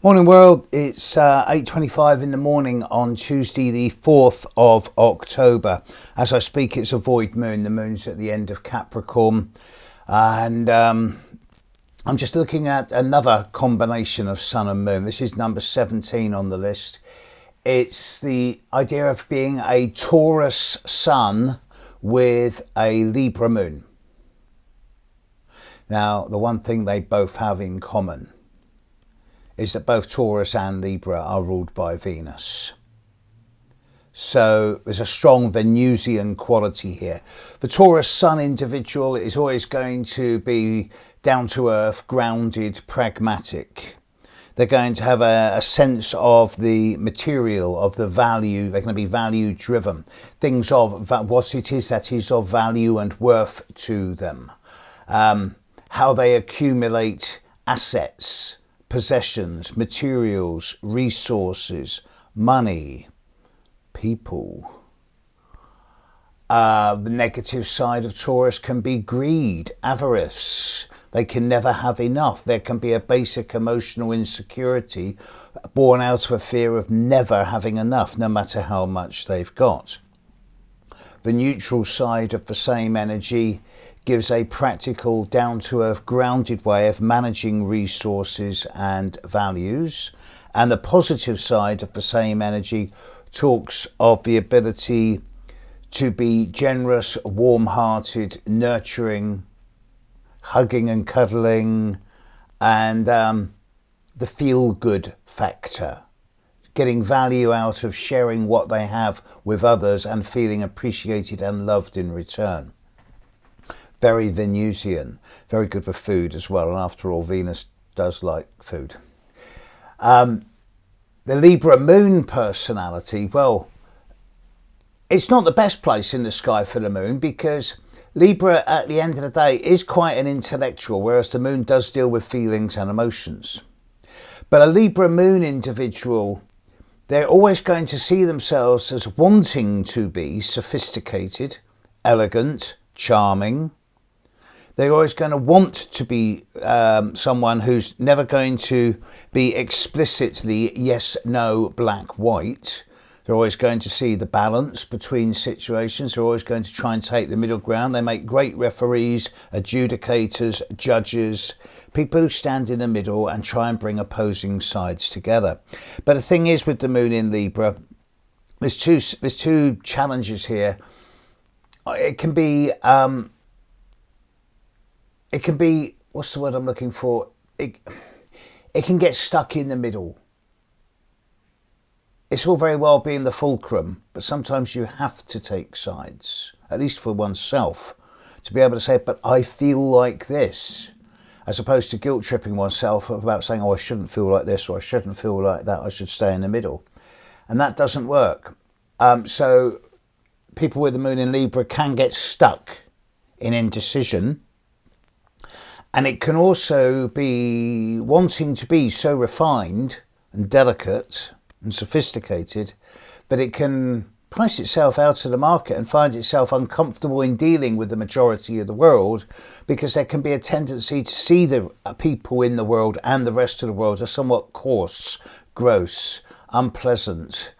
Morning world, it's 8:25 in the morning on Tuesday the 4th of October. As I speak, it's a void moon. The moon's at the end of Capricorn, and I'm just looking at another combination of sun and moon. This is number 17 on the list. It's the idea of being a Taurus sun with a Libra moon. Now, the one thing they both have in common is that both Taurus and Libra are ruled by Venus. So there's a strong Venusian quality here. The Taurus sun individual is always going to be down to earth, grounded, pragmatic. They're going to have a sense of the material, of the value. They're going to be value driven. Things of what it is that is of value and worth to them. How they accumulate assets, possessions, materials, resources, money, people. The negative side of Taurus can be greed, avarice. They can never have enough. There can be a basic emotional insecurity born out of a fear of never having enough, no matter how much they've got. The neutral side of the same energy gives a practical, down-to-earth, grounded way of managing resources and values. And the positive side of the same energy talks of the ability to be generous, warm-hearted, nurturing, hugging and cuddling, and the feel-good factor. Getting value out of sharing what they have with others and feeling appreciated and loved in return. Very Venusian, very good with food as well. And after all, Venus does like food. The Libra moon personality, well, it's not the best place in the sky for the moon, because Libra at the end of the day is quite an intellectual, whereas the moon does deal with feelings and emotions. But a Libra moon individual, they're always going to see themselves as wanting to be sophisticated, elegant, charming. They're always going to want to be someone who's never going to be explicitly yes, no, black, white. They're always going to see the balance between situations. They're always going to try and take the middle ground. They make great referees, adjudicators, judges, people who stand in the middle and try and bring opposing sides together. But the thing is, with the moon in Libra, there's two challenges here. It can be, what's the word I'm looking for? It can get stuck in the middle. It's all very well being the fulcrum, but sometimes you have to take sides, at least for oneself, to be able to say, but I feel like this, as opposed to guilt tripping oneself about saying, oh, I shouldn't feel like this, or I shouldn't feel like that, I should stay in the middle. And that doesn't work. So people with the moon in Libra can get stuck in indecision. And it can also be wanting to be so refined and delicate and sophisticated that it can price itself out of the market and find itself uncomfortable in dealing with the majority of the world, because there can be a tendency to see the people in the world and the rest of the world as somewhat coarse, gross, unpleasant.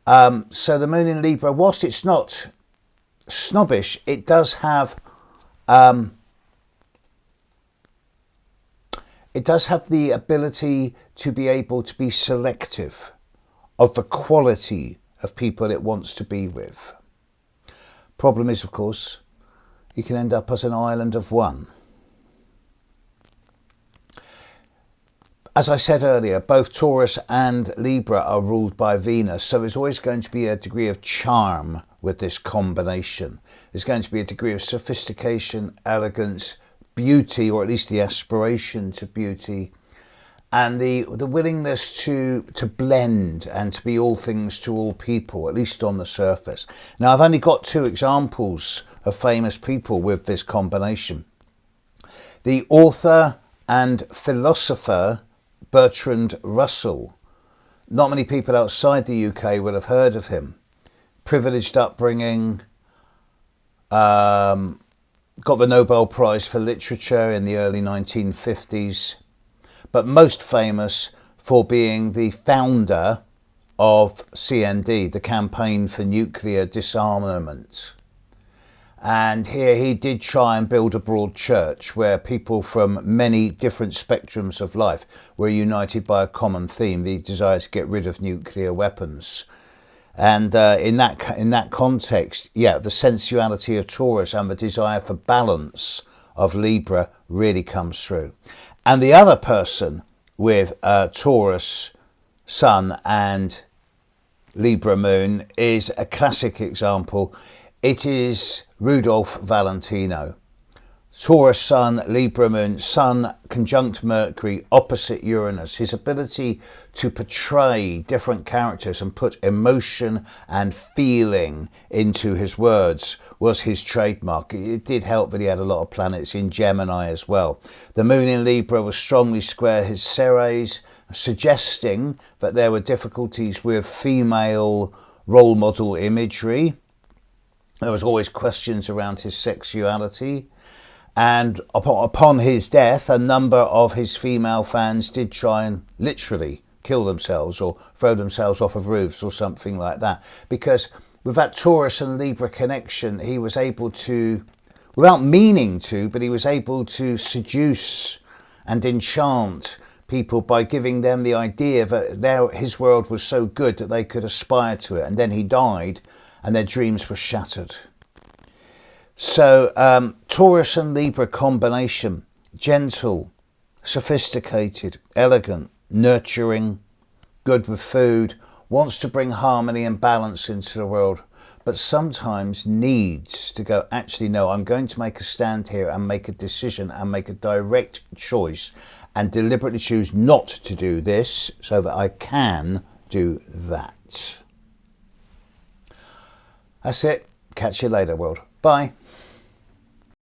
So the moon in Libra, whilst it's not snobbish, it does have the ability to be able to be selective of the quality of people it wants to be with. Problem is, of course, you can end up as an island of one. As I said earlier, both Taurus and Libra are ruled by Venus, so there's always going to be a degree of charm with this combination. There's going to be a degree of sophistication, elegance, beauty, or at least the aspiration to beauty, and the willingness to blend and to be all things to all people, at least on the surface. Now, I've only got two examples of famous people with this combination. The author and philosopher Bertrand Russell. Not many people outside the UK will have heard of him. Privileged upbringing, got the Nobel Prize for Literature in the early 1950s, but most famous for being the founder of CND, the Campaign for Nuclear Disarmament. And here he did try and build a broad church where people from many different spectrums of life were united by a common theme, the desire to get rid of nuclear weapons. And in that context, yeah, the sensuality of Taurus and the desire for balance of Libra really comes through. And the other person with Taurus Sun and Libra Moon is a classic example. It is Rudolf Valentino. Taurus Sun, Libra Moon, Sun conjunct Mercury, opposite Uranus. His ability to portray different characters and put emotion and feeling into his words was his trademark. It did help that he had a lot of planets in Gemini as well. The Moon in Libra was strongly square his Ceres, suggesting that there were difficulties with female role model imagery. There was always questions around his sexuality. And upon his death, a number of his female fans did try and literally kill themselves or throw themselves off of roofs or something like that. Because with that Taurus and Libra connection, he was able to, without meaning to, but he was able to seduce and enchant people by giving them the idea that his world was so good that they could aspire to it. And then he died and their dreams were shattered. So Taurus and Libra combination, gentle, sophisticated, elegant, nurturing, good with food, wants to bring harmony and balance into the world, but sometimes needs to go, actually, no, I'm going to make a stand here and make a decision and make a direct choice and deliberately choose not to do this so that I can do that. That's it. Catch you later, world. Bye.